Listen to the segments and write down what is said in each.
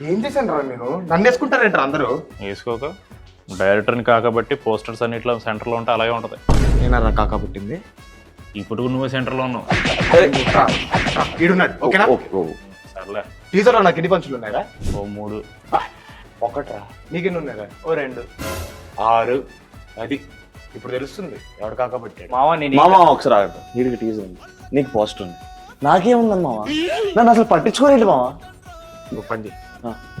ఏం చేశాను రా నేను? నన్ను వేసుకుంటారేంటారు అందరూ? వేసుకోక డైరెక్టర్ని కాకబట్టి పోస్టర్స్ అన్నిట్లో సెంటర్లో ఉంటే అలాగే ఉంటుంది. నేనరా కాకా పుట్టింది. ఇప్పుడు నువ్వే సెంటర్లో ఉన్నావు. ఈడున్నాడు. ఓకేనా? సర్లే. టీజర్లో నాకు ఎన్ని పంచులు ఉన్నాయా? ఓ 3. ఒకట్రా. నీకెన్ని ఉన్నాయా? ఓ 2, 6, 10. ఇప్పుడు తెలుస్తుంది ఎవడు కాకబట్టాడు. మామ ఒకసారి ఆగట్టు. వీడికి టీజర్ ఉంది, నీకు పోస్టర్ ఉంది, నాకేముందని మామ? నన్ను అసలు పట్టించుకోలేదు మామ. నువ్వు పని చేయి.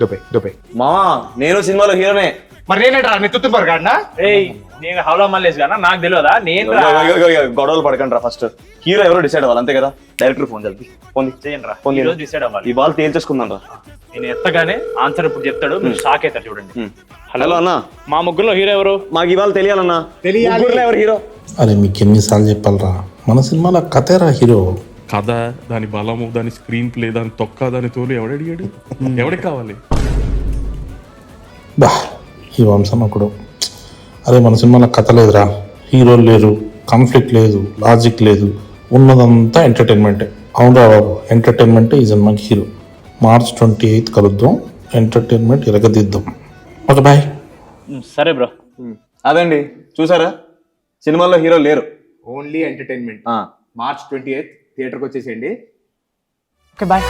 దుబాయ్ మామ నేను సినిమాలో హీరోనే. మరి నేనేట్రా నెత్తుతు పరగాడినా? నేను హౌలా మల్లేసి గానా? నాకు తెలియదా? నేను గొడవలు పడకండి రా. ఫస్ట్ హీరో ఎవరో డిసైడ్ అవ్వాలి, అంతే కదా? డైరెక్టర్ ఫోన్ చేయాలి. ఫోన్ చేయండి రా. ఫోన్ డిసైడ్ అవ్వాలి. ఈ బాల్ తేల్చేసుకుందాం రా. నేను ఎత్తగానే ఆన్సర్ ఇప్పుడు చెప్తాడు, మీరు షాక్ అవుతారు. చూడండి. హలో అన్నా, మా ముగ్గురులో హీరో ఎవరు? మాకు ఇవాళ తెలియాలన్నా. ముగ్గురులో ఎవరు హీరో? అరే మీకు ఎన్నిసార్లు చెప్పాలరా, మన సినిమాలో కథేరా హీరో. కథ, దాని బలము, దాని స్క్రీన్ ప్లే, దాని తొక్క, దాని తోలు ఎవడడిగాడు? ఎవడికి కావాలి? బా ఈ వంశం ఒకడు. అరే మన సినిమాలో కథ లేదురా, హీరోలు లేరు, కాన్ఫ్లిక్ట్ లేదు, లాజిక్ లేదు, ఉన్నదంతా ఎంటర్టైన్మెంటే. అవునరా బాబు, ఎంటర్టైన్మెంటే ఈ సినిమాకి హీరో. March 28 కలుద్దాం, ఎంటర్టైన్మెంట్ ఎరగదిద్దాం. Okay bye. సరే బ్రో. అదండి, చూసారా, సినిమాలో హీరో లేరు, ఓన్లీ ఎంటర్టైన్మెంట్. March 28 థియేటర్కి వచ్చేసేయండి. Okay bye.